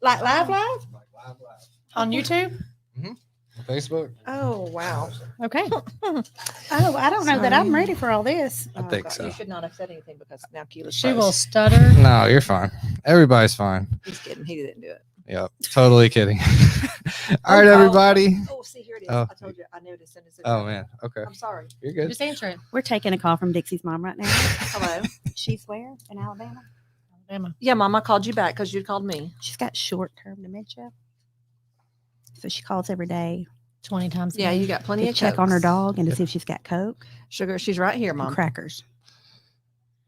Like live? Like live. On YouTube? Mm-hmm. Facebook. Oh, wow. Okay. Oh, I don't know that I'm ready for all this. I think so. You should not have said anything because now Kila's She froze. will stutter. No, you're fine. Everybody's fine. He's kidding. He didn't do it. Yep, totally kidding. All right, everybody. Oh, see, here it is. Oh. I told you. I knew it as soon as it Oh, man. Okay. I'm sorry. You're good. Just answer it. We're taking a call from Dixie's mom right now. Hello. She's where? In Alabama? Alabama. Yeah, Mom, I called you back because you called me. She's got short-term dementia. So she calls every day 20 times. Yeah, you got plenty to of check on her Cokes. dog and to see if she's got Coke Sugar, she's right here, and Mom. crackers.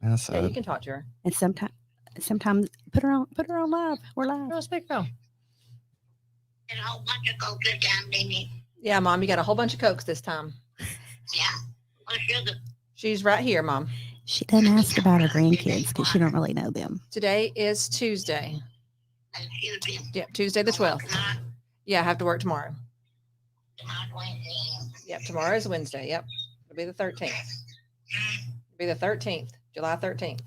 That's Yeah, you can talk to her. And sometimes put her on live. We're live. No, speak phone. And a whole bunch of Coke this time, didn't you? Yeah, Mom, you got a whole bunch of Cokes this time. Yeah. Well, sugar. She's right here, Mom. She doesn't ask about her grandkids because she don't really know them. Today is Tuesday. And she'll be Yep, Tuesday the 12th. not Yeah, I have to work tomorrow. tomorrow Wednesday. Yep, tomorrow is Wednesday. Yep. It'll be the 13th. It'll be the 13th, July 13th.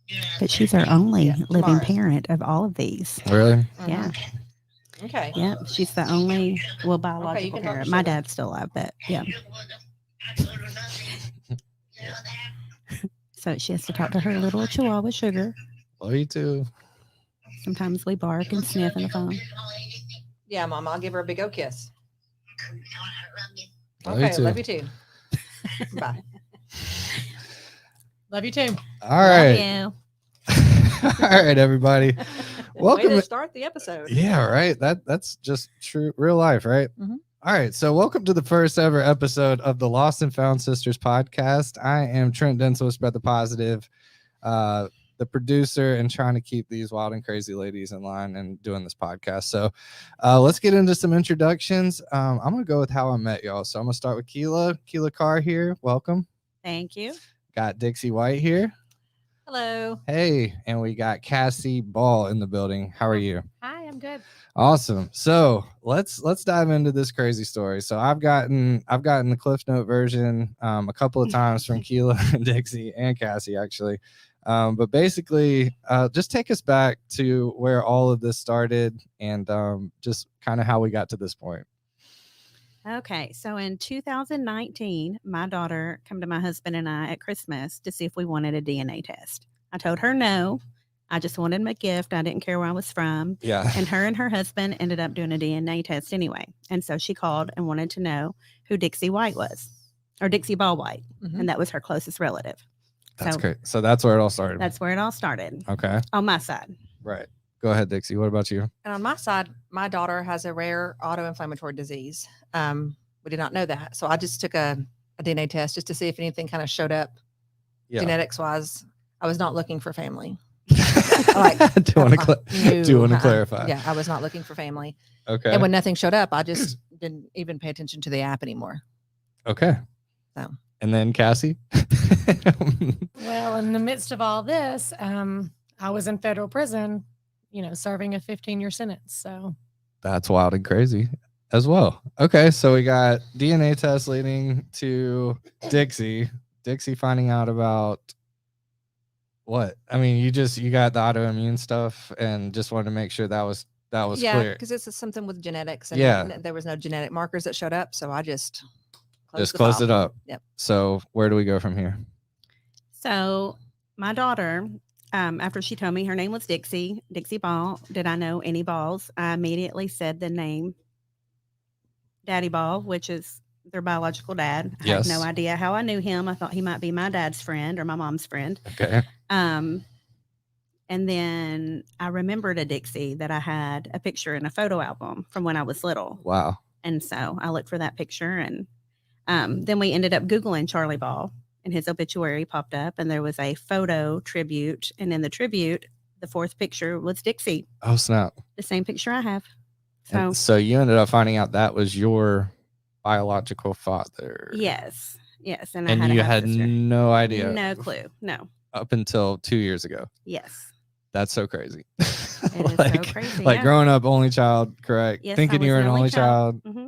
Yeah. But she's our only Yeah, living tomorrow. parent of all of these. Really? Yeah. Okay. Yeah. She's the only, biological can talk to parent. My Sugar. dad's still alive, but yeah. I told her nothing. You know that? So she has to talk to her little chihuahua Sugar. Love you too. Sometimes we bark and sniff in the phone. Yeah, Mom, I'll give her a big old kiss. Love you Okay, too. love you too. Bye. Love you too. All right. Love All right, everybody. Way Welcome. to start the episode. Yeah, right. That's just true real life, right? Mhm. All right. So welcome to the first ever episode of the Lost and Found Sisters podcast. I am Trent Densel, Spread the Positive, the producer, and trying to keep these wild and crazy ladies in line and doing this podcast. So let's get into some introductions. I'm gonna go with how I met y'all. So I'm gonna start with Kila Carr here. Welcome. Thank you. Got Dixie White here. Hello. Hey, and we got Cassie Ball in the building. How are you? Hi, I'm good. Awesome. So let's dive into this crazy story. So I've gotten the Cliff Note version a couple of times from Kila and Dixie and Cassie actually. But basically, just take us back to where all of this started and just kind of how we got to this point. Okay, so in 2019, my daughter came to my husband and I at Christmas to see if we wanted a DNA test. I told her no. I just wanted my gift. I didn't care where I was from. Yeah. And her husband ended up doing a DNA test anyway. And so she called and wanted to know who Dixie White was, or Dixie Ball White. Mhm. And that was her closest relative. That's so great. So that's where it all started. that's where it all started Okay. on my side. Right. Go ahead, Dixie. What about you? And on my side, my daughter has a rare autoinflammatory disease. We did not know that. So I just took a DNA test just to see if anything kind of showed up Yeah. genetics wise. I was not looking for family. do you want to No, clarify? Yeah, I was not looking for family. Okay. And when nothing showed up, I just didn't even pay attention to the app anymore. Okay. So. And then Cassie. Well, in the midst of all this, I was in federal prison, serving a 15-year sentence. So That's wild and crazy as well. Okay, so we got DNA test leading to Dixie finding out about what? I mean, you got the autoimmune stuff and just wanted to make sure that was Yeah, clear. because it's something with genetics. And Yeah. there was no genetic markers that showed up. So I just Just the close file. it up. Yep. So where do we go from here? So my daughter, after she told me her name was Dixie Ball, did I know any Balls? I immediately said the name Daddy Ball, which is their biological dad. I Yes. had no idea how I knew him. I thought he might be my dad's friend or my mom's friend. Okay. And then I remembered a Dixie that I had a picture in a photo album from when I was little. Wow. And so I looked for that picture, and then we ended up Googling Charlie Ball, and his obituary popped up, and there was a photo tribute. And in the tribute, the fourth picture was Dixie, Oh, snap. the same picture I have. So, And so you ended up finding out that was your biological father. yes. And And I had you a had half-sister. no idea No clue. No. up until 2 years ago. Yes. That's so crazy. It is so crazy. Like yeah. growing up only child, correct? Yes, Thinking I you was were an only child. hmm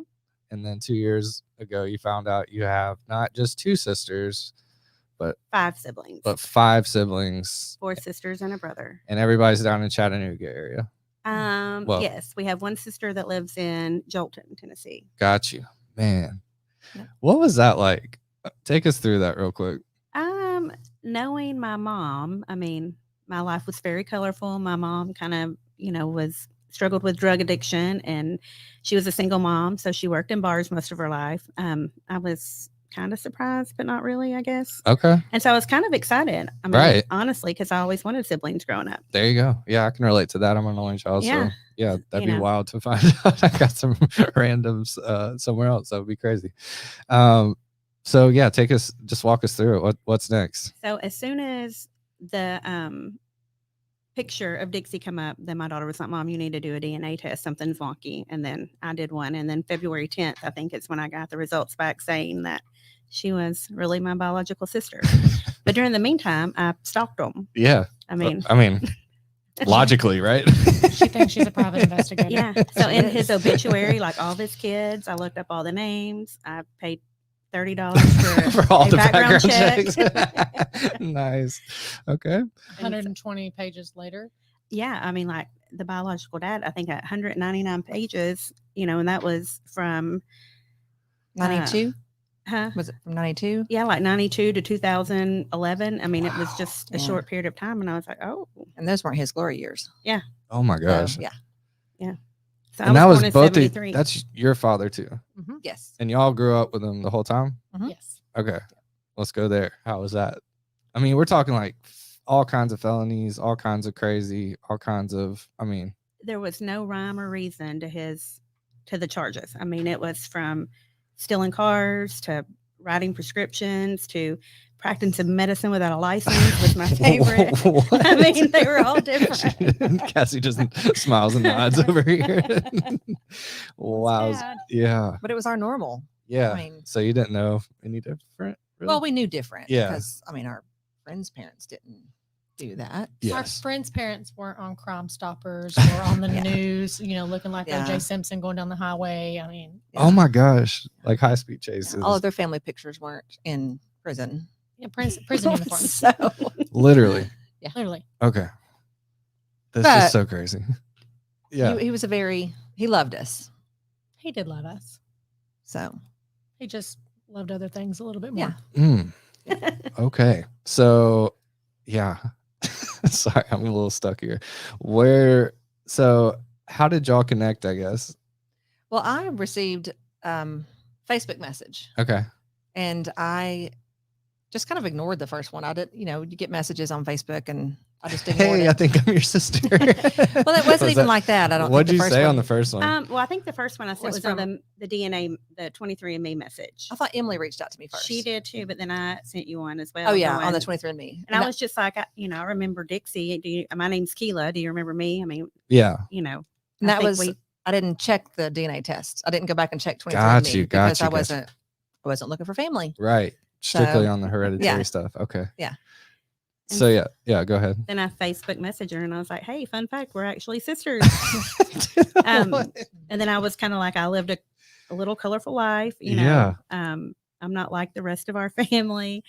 And then 2 years ago, you found out you have not just two sisters, 5 siblings. but 5 siblings. 4 sisters and a brother. And everybody's down in Chattanooga area. Well- Yes, we have one sister that lives in Jolton, Tennessee. Got you, man. Yep. What was that like? Take us through that real quick. Knowing my mom, I mean, my life was very colorful. My mom kind of, was struggled with drug addiction, and she was a single mom, so she worked in bars most of her life. I was kind of surprised, but not really, I guess. Okay, And so I was kind of excited. I mean, Right. honestly, because I always wanted siblings growing up. there you go. Yeah, I can relate to that. I'm an only child, so Yeah. yeah, that'd be know. wild to find out. I got some randoms somewhere else. That would be crazy. So yeah, just walk us through it. What's next? So as soon as the picture of Dixie come up, then my daughter was like, "Mom, you need to do a DNA test. Something's wonky." And then I did one. And then February 10th, I think it's when I got the results back saying that she was really my biological sister. But during the meantime, I stalked them. Yeah, I mean, logically, right? She thinks she's a private investigator. yeah. So in Yes. his obituary, like all of his kids, I looked up all the names. I paid $30 For all a the background background checks. Nice. Okay. 120 pages later. Yeah, I mean, like the biological dad, I think 199 pages, and that was from 92? huh? Was it from 92? Yeah, like 92 to 2011. I mean, it was Wow. just a Yeah. short period of time, and I was like, oh, And those weren't his glory years. Oh my So, gosh. yeah. so And I that was was born in both. 73. That's your father too, Yes. and y'all grew up with him the whole time. Mhm. Yes. Okay, let's go there. How was that? I mean, we're talking like all kinds of felonies, all kinds of crazy, all kinds of. I mean, There was no rhyme or reason to the charges. I mean, it was from stealing cars to writing prescriptions to practicing medicine without a license was my favorite. I mean, they were all different. Cassie just smiles and nods over here. Wow. sad. Yeah. But it was our normal. Yeah. I mean, So you didn't know any different? Really? well, we knew different. Yeah. Because, I mean, our friends' parents didn't do that. Our Yes. friends' parents weren't on Crime Stoppers or on the Yeah. news, looking like Yeah. O.J. Simpson going down the highway. I mean, Oh my gosh. Like high speed chases. All of their family pictures weren't in prison. yeah, prison uniforms, So, Literally. literally. Okay. That's But- just so crazy. Yeah. he was he loved us. He did love us. So, He just loved other things a little bit more. yeah. Mm, okay. So, yeah. Sorry, I'm a little stuck here. So how did y'all connect, I guess? Well, I received Facebook message Okay. and I just kind of ignored the first one. I did, you get messages on Facebook and I just ignored Hey, I it. think I'm your sister. Well, it wasn't Was even that- like that. I don't What'd think you the first say on one- the first one? Well, I think the first one I sent Was was on from- the DNA, the 23andMe message. I thought Emily reached out to me first. She did too, but then I sent you one as well. Oh, yeah, on the going- 23andMe. And I was just like, I remember Dixie. My name's Kila. Do you remember me? I mean, Yeah. And I that think was, I didn't check the DNA test. I didn't go back and check 23andMe Got you, because I got you. wasn't looking for family. Right. Strictly So, on the hereditary stuff. Okay. Yeah. So yeah, go ahead. Then I Facebook Messenger and I was like, hey, fun fact, we're actually sisters. And then I was kind of like, I lived a little colorful life, Yeah. I'm not like the rest of our family.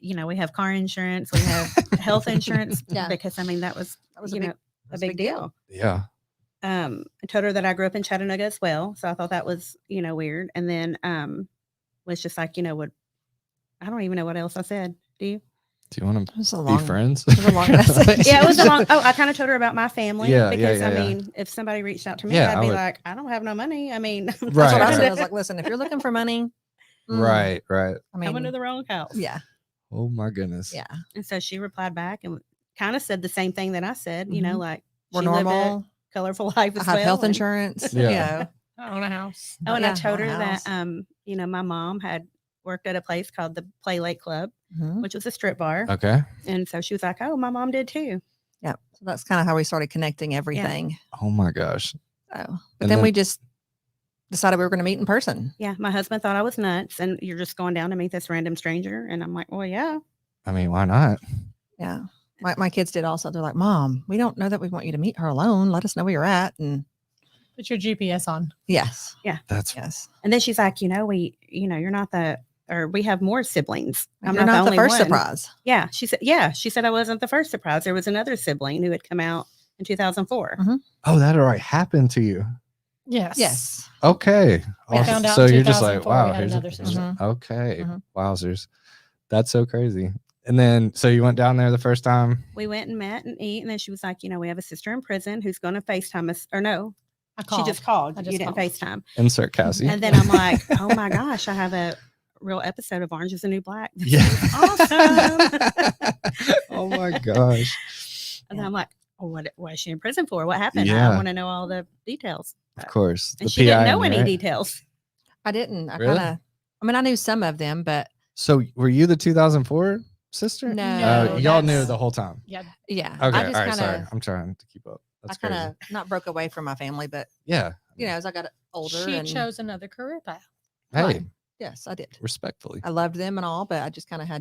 We have car insurance, we have health insurance. Yeah. Because I mean, that was That was a was big deal. Yeah. I told her that I grew up in Chattanooga as well. So I thought that was, weird. And then was just like, what I don't even know what else I said. Do you? Do you want It was a to long, be friends? was a long message. Yeah, it was a long. Oh, I kind of told her about my family. Yeah, because yeah, I yeah. mean, if somebody reached out to me, Yeah, I'd I be would- like, I don't have no money. I mean, that's Right, That's what I right. said. I was like, listen, if you're looking for money, Right. Right. I mean, I'm into the wrong house. yeah, Oh my goodness. yeah. And so she replied back and kind of said the same thing that I said. Mhm. Like We're she lived a normal. colorful life I as have well. health and- insurance. Yeah. I own a house. Oh, and I Yeah, told her own a that house. my mom had worked at a place called the Play Lake Club, Mhm. which was a strip bar. Okay. And so she was like, oh, my mom did too. Yeah. So that's kind of how we started connecting everything. Oh my gosh. So, but And then then- we just decided we were going to meet in person. Yeah. My husband thought I was nuts. And you're just going down to meet this random stranger. And I'm like, well, yeah. I mean, why not? Yeah. My kids did also. They're like, Mom, we don't know that we want you to meet her alone. Let us know where you're at. And Put your GPS on. yes, That's yes. And then she's like, you're not we have more siblings. I'm You're not, not the only first one. surprise. Yeah. She said I wasn't the first surprise. There was another sibling who had come out in 2004. Oh, that already happened to you. Yes. Yes. Okay. We Awesome. found out So in you're just like, 2004 wow, we had here's another sister. okay. Mhm. Wowzers. That's so crazy. And then, so you went down there the first time? We went and met and eat, and then she was like, we have a sister in prison who's going to FaceTime us. Or no, I she called. just called. I You just didn't called. FaceTime. Insert Cassie. And then I'm like, oh my gosh, I have a real episode of Orange is the New Black. This Yeah. is awesome. Oh my gosh. And then I'm like, oh, what is she in prison for? What happened? Yeah. I want to know all the details. Of course. And The she didn't know PI, any right? details. I didn't. I Really? kind of, I mean, I knew some of them, but So were you the 2004 sister? No, Y'all knew that's- the whole time. Yeah. yeah. Okay. I All just right. kind Sorry. of, I'm trying to keep up. I That's kind crazy. of not broke away from my family, but Yeah. as I got older, She and chose another career path. Hey, Right. Yes, I did. respectfully. I loved them and all, but I just kind of I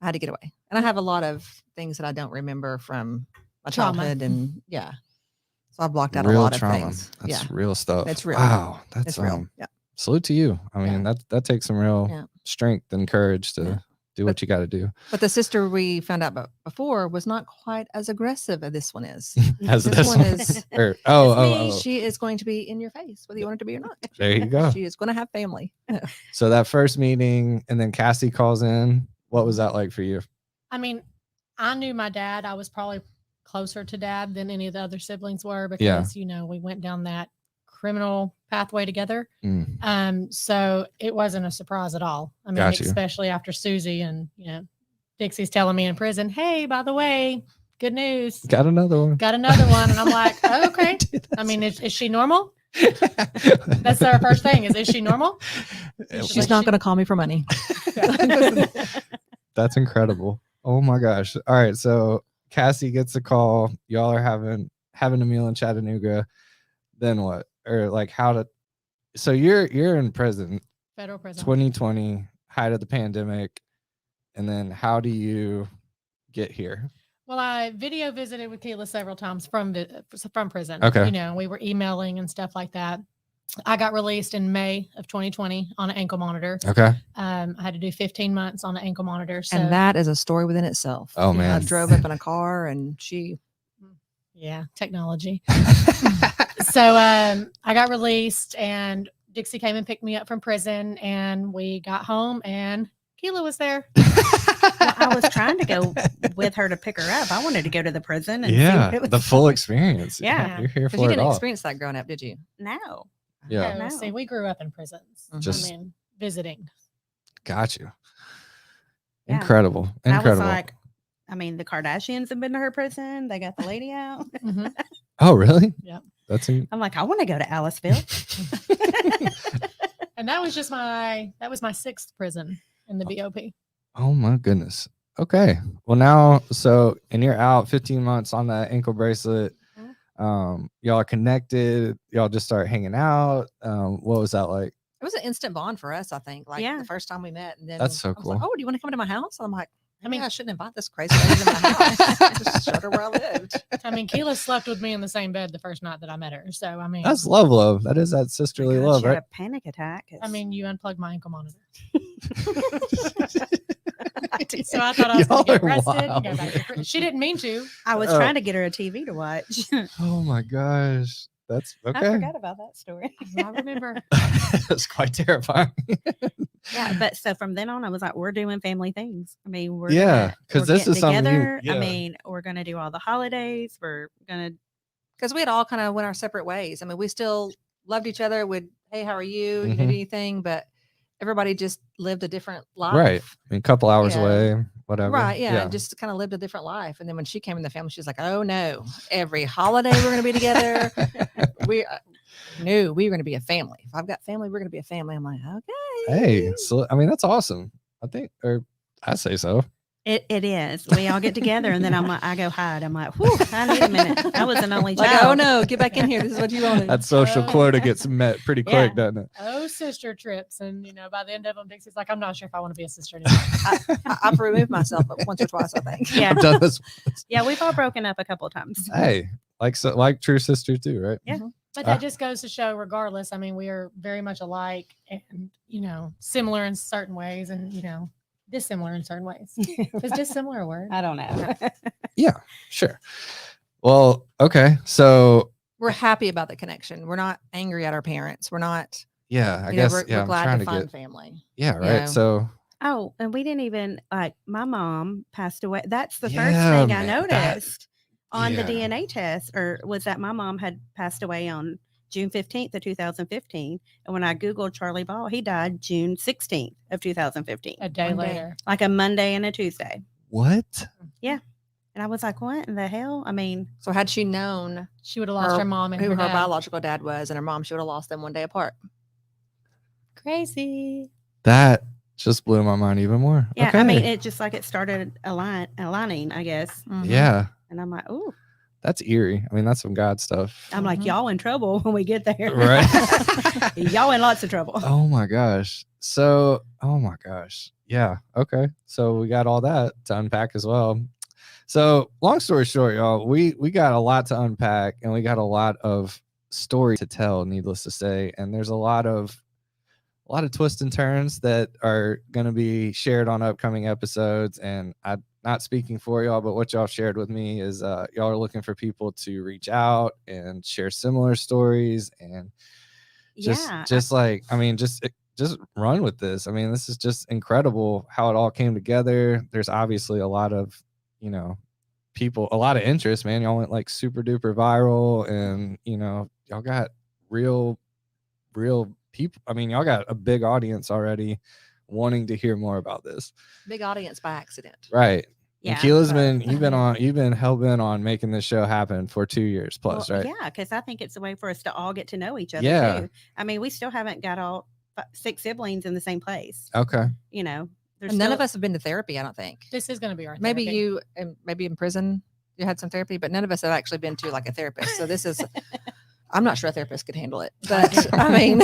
had to get away. And I have a lot of things that I don't remember from my Trauma. childhood, and so I blocked out Real a lot trauma. of things. That's real stuff. It's real. Wow. That's It's real. Yeah. salute to you. I mean, that takes some real Yeah. strength and courage to Yeah. do what you got to do. But the sister we found out about before was not quite as aggressive as this one is. As This this one one is- or, Me, she is going to be in your face, whether you want it to be or not. There you go. She is going to have family. So that first meeting, and then Cassie calls in. What was that like for you? I mean, I knew my dad. I was probably closer to dad than any of the other siblings were because, we went down that criminal pathway together. Mm. So it wasn't a surprise at all. I mean, Got you. especially after Susie and, Dixie's telling me in prison, hey, by the way, good news. Got another one. Got another one. And I'm like, oh, okay. I mean, is she normal? That's our first thing is she normal? She's not going to call me for money. That's incredible. Oh my gosh. All right. So Cassie gets a call. Y'all are having a meal in Chattanooga. Then what? Or like so you're in prison, Federal prison. 2020, height of the pandemic. And then how do you get here? Well, I video visited with Kila several times from prison. Okay. We were emailing and stuff like that. I got released in May of 2020 on an ankle monitor. Okay. I had to do 15 months on an ankle monitor. So, And that is a story within itself. Oh I man. drove up in a car and she. yeah, technology. So I got released and Dixie came and picked me up from prison and we got home and Kila was there. Well, I was trying to go with her to pick her up. I wanted to go to the prison and see what it was the full like. experience. Yeah. You're here Because for you it didn't all. experience that growing up, did you? No. Yeah. No, No. see, we grew up in prisons. Just- I mean, visiting. Got you. Yeah. Incredible. I was Incredible. like, the Kardashians have been to her prison. They got the lady out. Mhm. Oh, really? Yep. That's I'm like, I want to go to Aliceville. And that was my sixth prison in the BOP. oh my goodness. Okay. Well now, and you're out 15 months on that ankle bracelet. Y'all are connected. Y'all just start hanging out. What was that like? It was an instant bond for us, I think. Like Yeah. the first time we met. And then That's so I was like, cool. oh, do you want to come to my house? And I'm like, I mean- I shouldn't invite this crazy lady to my house. Just showed her where I lived. I mean, Kila slept with me in the same bed the first night that I met her. So, I mean, That's love. That is that sisterly God, love, she had right? a panic attack. you unplugged my ankle monitor. I did. So I thought I was going to Y'all get are arrested. And go wild. back to prison. She didn't mean to. I was Oh. trying to get her a TV to watch. Oh my gosh. That's I okay. forgot about that story. I remember. That's quite terrifying. Yeah, but so from then on, I was like, we're doing family things. I mean, we're Yeah, 'cause we're this getting is something you- together. yeah. I mean, we're gonna do all the holidays. We're gonna Because we had all kind of went our separate ways. I mean, we still loved each other. Would, hey, how are you? You know, Mhm. anything, but everybody just lived a different life. Right. I mean, a couple hours Yeah. away, whatever. Right. Yeah, Just kind of lived a different life. And then when she came in the family, she was like, oh no, every holiday we're going to be together. we knew we were going to be a family. If I've got family, we're going to be a family. I'm like, okay. Hey, so I mean that's awesome. I think, or I say so. It is. We all get together, and then I go hide. I'm like, whew, I need a minute. I was an only Like, child. oh no, get back in here. This is what you wanted. That social Oh. quota gets met pretty Yeah. quick, doesn't it? Oh, sister trips. And, by the end of them, Dixie's like, I'm not sure if I want to be a sister anymore. I've removed myself once or twice, I think. Yeah, I've done this. yeah, we've all broken up a couple of times. Hey, like true sister too, right? Yeah. But that just goes to show, regardless, I mean, we are very much alike and, similar in certain ways and, dissimilar in certain ways. Is dissimilar a word? I don't know. Sure. Well, okay. So We're happy about the connection. We're not angry at our parents. We're not. yeah, I You know, guess we're I'm glad trying to to find get family. yeah, right. know. So Oh, and we didn't even like my mom passed away. That's the first Yeah, thing I man, that- noticed on the yeah. DNA test, or was that my mom had passed away on June 15th of 2015. And when I Googled Charlie Ball, he died June 16th of 2015, A day One day. later. like a Monday and a Tuesday. What? And I was like, what in the hell? I mean, So had she known She would have lost her mom and who her her dad. biological dad was and her mom, she would have lost them one day apart. Crazy. That just blew my mind even more. yeah, Okay. I mean, it just like it started aligning, I guess. Mhm. yeah, And I'm like, ooh, that's eerie. I mean, that's some God stuff. I'm like, Mhm. y'all in trouble when we get there. Right. Y'all in lots of trouble. Oh my gosh. So, oh my gosh. Yeah. Okay. So we got all that to unpack as well. So, long story short, y'all, we got a lot to unpack and we got a lot of story to tell, needless to say, and there's a lot of twists and turns that are going to be shared on upcoming episodes. And I'm not speaking for y'all, but what y'all shared with me is y'all are looking for people to reach out and share similar stories and just like, I mean, just run with this. I mean, this is just incredible how it all came together. There's obviously a lot of, people, a lot of interest, man. Y'all went like super duper viral and, y'all got real people. I mean, y'all got a big audience already wanting to hear more about this. Big audience by accident. Right. Yeah. And Kila's so- you've been hell bent on making this show happen for 2 years plus, Well, right? Yeah, because I think it's a way for us to all get to know each other Yeah. too. I mean, we still haven't got all 6 siblings in the same place. Okay. There's And none still- of us have been to therapy, I don't think. This is going to be our Maybe therapy. you, and maybe in prison, you had some therapy, but none of us have actually been to like a therapist. So this is, I'm not sure a therapist could handle it, but I mean,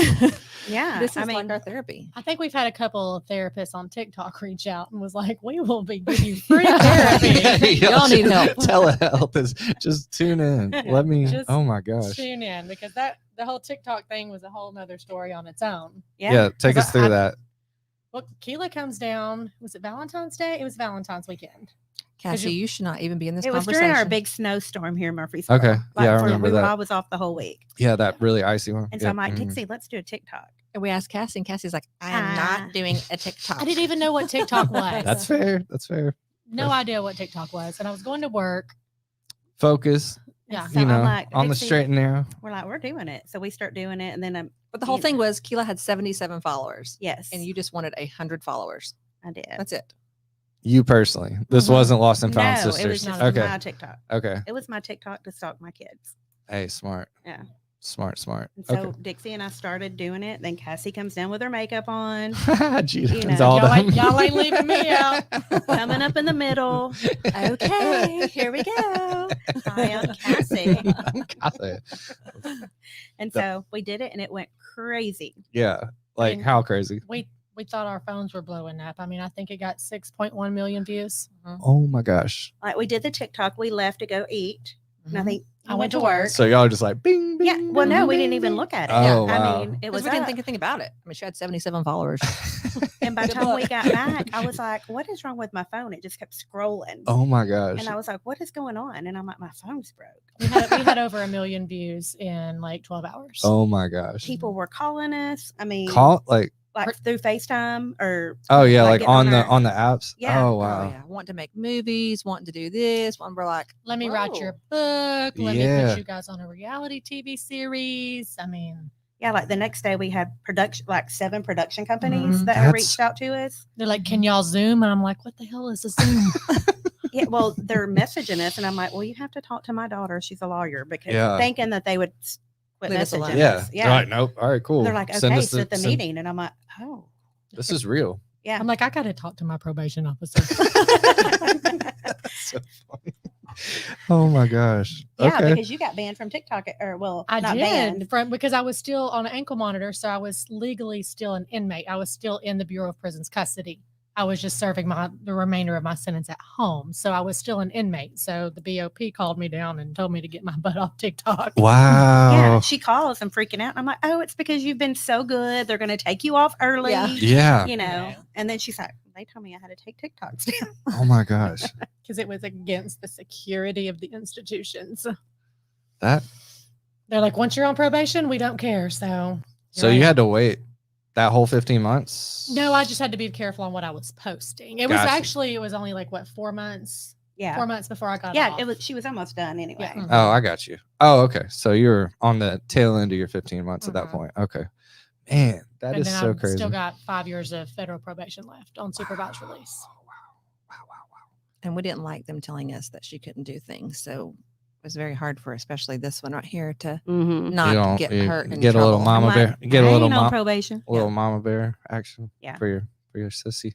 Yeah, this is I mean, like our therapy. I think we've had a couple of therapists on TikTok reach out and was like, we will be giving you free therapy. Y'all need help. Telehealth is just tune in. Let me. Just Oh my gosh. Tune in because the whole TikTok thing was a whole nother story on its own. Yeah. Take 'Cause us through that. Well, Kila comes down. Was it Valentine's Day? It was Valentine's weekend. Cassie, you should not even be in this it was conversation. during our big snowstorm here in Murfreesboro. Okay. Yeah, I remember that. I was off the whole week. Yeah, that really icy one. And so Yeah. I'm like, Mhm. Dixie, let's do a TikTok. And we asked Cassie, and Cassie's like, I am Ah. not doing a TikTok. I didn't even know what TikTok was. That's fair. That's fair. No idea what TikTok was. And I was going to work. Focus. Yeah. So I'm like, on the Dixie, straight and narrow. We're like, we're doing it. So we start doing it. And then But the whole you thing know. was Kila had 77 followers, yes, and you just wanted 100 followers. I did. That's it. You personally. This Mhm. wasn't Lost and Found no, Sisters. it was just Okay. my TikTok. Okay. It was my TikTok to stalk my kids. Hey, smart. Yeah. Smart. And so Okay. Dixie and I started doing it. Then Cassie comes down with her makeup on, Gee, You that's know, all y'all, them. y'all ain't leaving me out. coming up in the middle. Okay, here we go. I am Cassie. Cassie. And so we did it and it went crazy. Yeah. Like mean, how crazy? We thought our phones were blowing up. I mean, I think it got 6.1 million views. Oh my gosh. Like we did the TikTok, we left to go eat. And I think I went to work. So y'all are just like bing, bing. Yeah. Well, no, bing, we didn't bing, even bing. look at it. Oh, I wow. mean, it Because was we didn't up. think anything about it. I mean, she had 77 followers. And by the Good time we luck. got back, I was like, what is wrong with my phone? It just kept scrolling. Oh my gosh. And I was like, what is going on? And I'm like, my phone's broke. We had over 1 million views in like 12 hours. Oh my gosh. People were calling us. I mean, Call like through FaceTime or oh yeah, like like getting on on the our- on the apps. Yeah. Oh Oh, wow. yeah. Want to make movies, wanting to do this. One, we're like, Let me write your Whoa. book. Let me Yeah. put you guys on a reality TV series. I mean, yeah, like the next day we had production, like 7 production companies Mhm. that had That's- reached out to us. they're like, can y'all Zoom? And I'm like, what the hell is a Zoom? Yeah, well, they're messaging us, and I'm like, well, you have to talk to my daughter. She's a lawyer, because Yeah. thinking that they would quit Leave us messaging alone. Yeah. us. They're like, nope. All right, cool. They're like, Send okay, us set the send- meeting, and I'm like, oh. This is real. Yeah. I'm like, I got to talk to my probation officer. That's so funny. Oh my gosh. Yeah, Okay. because you got banned from TikTok, or well, I not did banned. from because I was still on an ankle monitor, so I was legally still an inmate. I was still in the Bureau of Prisons custody. I was just serving the remainder of my sentence at home, so I was still an inmate. So the BOP called me down and told me to get my butt off TikTok. Wow. Yeah, she calls. I'm freaking out. And I'm like, oh, it's because you've been so good. They're going to take you off early. Yeah. Yeah. You know. Yeah. And then she's like, they told me I had to take TikToks down. Oh my gosh. Because it was against the security of the institutions. That They're like, once you're on probation, we don't care. So so you had to wait that whole 15 months? No, I just had to be careful on what I was posting. It was only like what, 4 months? Yeah. 4 months before I got Yeah, off. it was. She was almost done anyway. Yeah. Oh, I got you. Oh, okay. So you're on the tail end of your 15 months at that Mhm. point. Okay. Man, that and is then so I've crazy. still got 5 years of federal probation left on supervised release. Wow. And we didn't like them telling us that she couldn't do things. So it was very hard for, especially this one right here, to Mm-hmm. not get hurt and get a little mama bear. Get a little probation. little mama bear action. Yeah. For your sissy.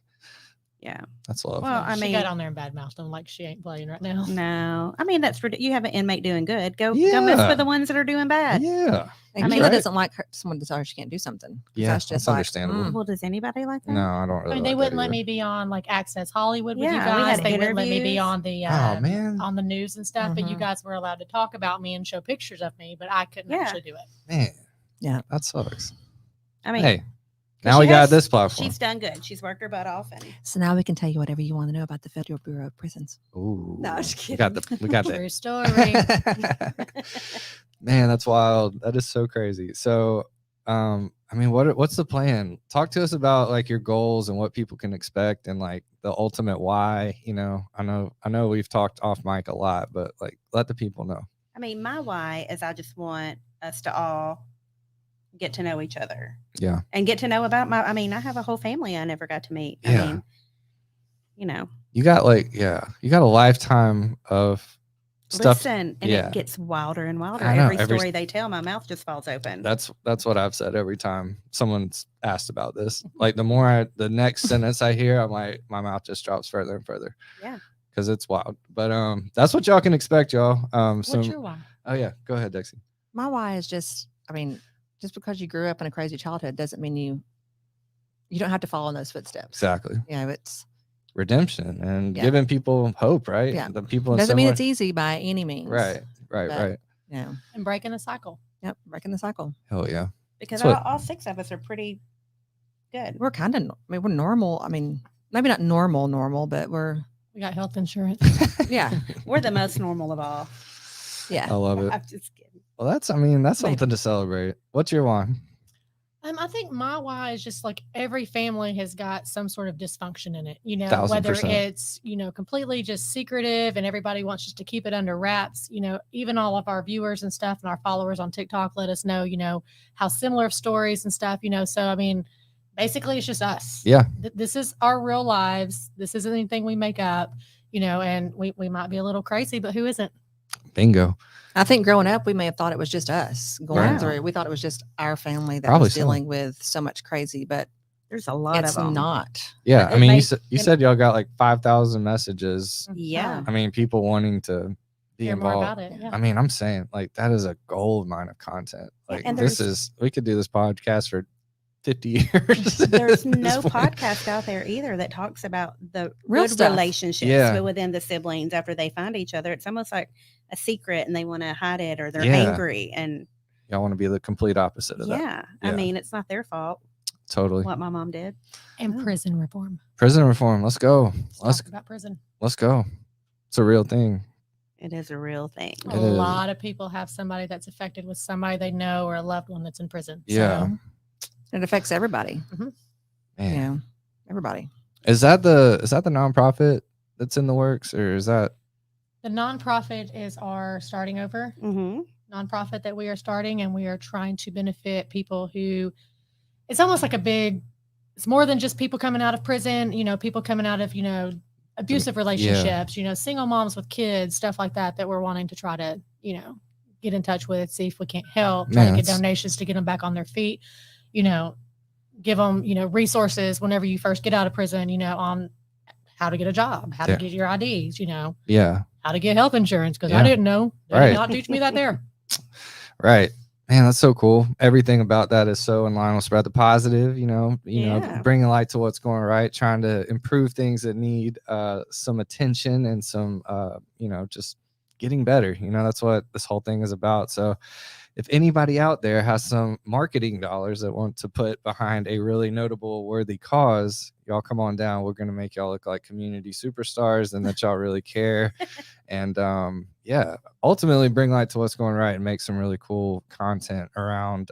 Yeah. That's love. Well, I she mean, got on there and badmouthed them like she ain't playing right now. no, I mean that's you have an inmate doing good. Go Yeah. mess with the ones that are doing bad. Yeah. And I mean, Kila right. doesn't like someone to tell her she can't do something. 'Cause Yeah, that's just that's like, understandable. Well, does anybody like that? No, I don't really. I mean, they like wouldn't that let either. me be on like Access Hollywood with you Yeah, we guys. had They wouldn't let me be interviews. on the Oh, man. on the news and stuff. But you Mhm. guys were allowed to talk about me and show pictures of me, but I couldn't Yeah. actually do it. Man. Yeah. That sucks. I mean, Hey, now we she got has- this platform. she's done good. She's worked her butt off, and so now we can tell you whatever you want to know about the Federal Bureau of Prisons. Ooh. No, I'm just We got the True story. Man, that's wild. That is so crazy. So, I mean, what's the plan? Talk to us about like your goals and what people can expect and like the ultimate why. You know, I know we've talked off mic a lot, but like let the people know. I mean, my why is I just want us to all get to know each other. Yeah. And get to know about I mean, I have a whole family I never got to meet. Yeah. I mean, you know, You got you got a lifetime of stuff. listen, and yeah. it gets wilder and wilder. I know, Every every- story they tell, my mouth just falls open. That's what I've said every time someone's asked about this. Like the next sentence I hear, I'm like, my mouth just drops further and further. Yeah. Because it's wild. But that's what y'all can expect, y'all. What's your why? Oh yeah, go ahead, Dixie. My why is just, I mean, just because you grew up in a crazy childhood doesn't mean you don't have to follow in those footsteps. Exactly. You know, it's Redemption and Yeah. giving people hope, right? Yeah. The people in doesn't mean similar- it's easy by any means. Right. but- Right. You know, And breaking the cycle. yep, breaking the cycle. Hell yeah. because That's what- all 6 of us are pretty good. We're kind of, I mean, we're normal. I mean, maybe not normal, but we're, We got health insurance. yeah, We're the most normal of all. yeah. I love it. I'm just kidding. Well, that's Maybe. something to celebrate. What's your one? I think my why is just like every family has got some sort of dysfunction in it, you know, 1000%. whether it's, you know, completely just secretive and everybody wants just to keep it under wraps, you know, even all of our viewers and stuff and our followers on TikTok let us know, you know, how similar stories and stuff, you know, so I mean, basically it's just us. Yeah. This is our real lives. This isn't anything we make up, you know, and we might be a little crazy, but who isn't? Bingo. I think growing up, we may have thought it was just us going Right. through. We thought it was just our family that Probably was so. dealing with so much crazy, but There's a lot it's of them. not. Yeah. But I it mean, may- you said y'all got like 5,000 messages. Yeah. I mean, people wanting to be Hear more involved. about it. Yeah. I mean, I'm saying like that is a gold mine of content. Yeah, Like and we could do this podcast for 50 years. There's at this no point. podcast out there either that talks about the Real good stuff. relationships Yeah. within the siblings after they find each other. It's almost like a secret and they want to hide it or they're Yeah. angry. And Y'all want to be the complete opposite of that. yeah, Yeah. I mean, it's not their fault Totally. what my mom did. And Oh. prison reform. Prison reform. Let's go. Let's talk about prison. Let's go. It's a real thing. It is a real thing. A It is. lot of people have somebody that's affected with somebody they know or a loved one that's in prison. Yeah. So, It affects everybody. You Man. know, everybody. Is that the nonprofit that's in the works, or is that the nonprofit is our starting over Mm-hmm. nonprofit that we are starting, and we are trying to benefit people who it's almost like it's more than just people coming out of prison, you know, people coming out of, you know, abusive relationships, you know, single moms with kids, stuff like that we're wanting to try to, you know, get in touch with, see if we can't help, try Man, to get that's- donations to get them back on their feet, you know, give them, you know, resources whenever you first get out of prison, you know, on how to get a job, how Yeah. to get your IDs, you know, yeah. how to get health insurance, because Yeah. I didn't know. They Right. did not teach me that there. Right. Man, that's so cool. Everything about that is so in line with spread the positive, you know, Yeah. bringing light to what's going right, trying to improve things that need some attention and some, just getting better. You know, that's what this whole thing is about. So if anybody out there has some marketing dollars that want to put behind a really notable, worthy cause, y'all come on down. We're going to make y'all look like community superstars and that y'all really care. And yeah, ultimately bring light to what's going right and make some really cool content around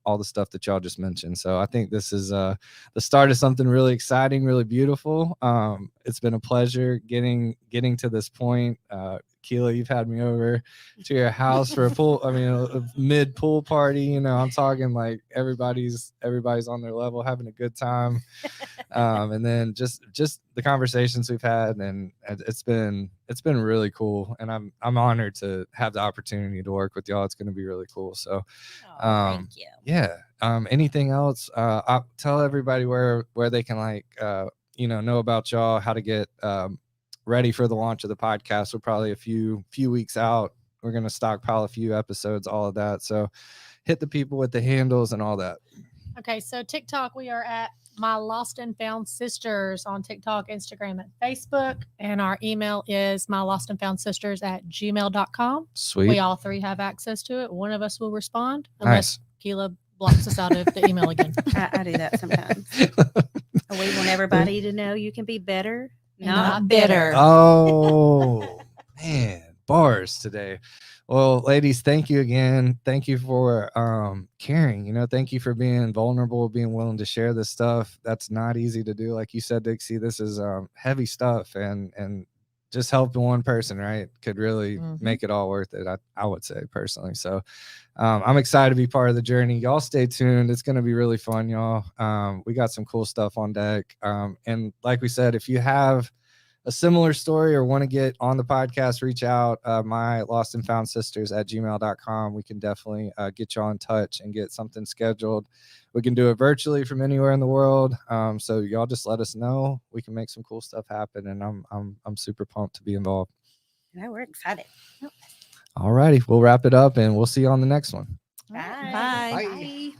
all the stuff that y'all just mentioned. So I think this is the start of something really exciting, really beautiful. It's been a pleasure getting to this point. Kila, you've had me over to your house for a mid pool party. You know, I'm talking like everybody's on their level, having a good time. And then just the conversations we've had, and it's been really cool. And I'm honored to have the opportunity to work with y'all. It's going to be really cool. So, Thank you. yeah. Anything else? I'll tell everybody where they can know about y'all, how to get ready for the launch of the podcast. We're probably a few weeks out. We're going to stockpile a few episodes, all of that. So hit the people with the handles and all that. Okay, so TikTok, we are at My Lost and Found Sisters on TikTok, Instagram, and Facebook. And our email is mylostandfoundsisters@gmail.com. Sweet. We all three have access to it. One of us will respond unless Nice. Kila blocks us out of the email again. I do that sometimes. We want everybody to know you can be better, Not bitter. Oh, man, bars today. Well, ladies, thank you again. Thank you for caring. You know, thank you for being vulnerable, being willing to share this stuff. That's not easy to do. Like you said, Dixie, this is heavy stuff, and just helping one person, right, could really make it all worth it. I would say personally. So I'm excited to be part of the journey. Y'all stay tuned. It's going to be really fun, y'all. We got some cool stuff on deck. And like we said, if you have a similar story or want to get on the podcast, reach out. My lost and found sisters @gmail.com. We can definitely get you in touch and get something scheduled. We can do it virtually from anywhere in the world. So y'all just let us know. We can make some cool stuff happen. And I'm super pumped to be involved. No, we're excited. All righty. We'll wrap it up and we'll see you on the next one. Bye. Bye. Bye.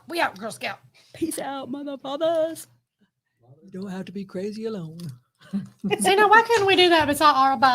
We out, Girl Scout. Peace out, motherfuckers. You don't have to be crazy alone. See, now why couldn't we do that? It's all by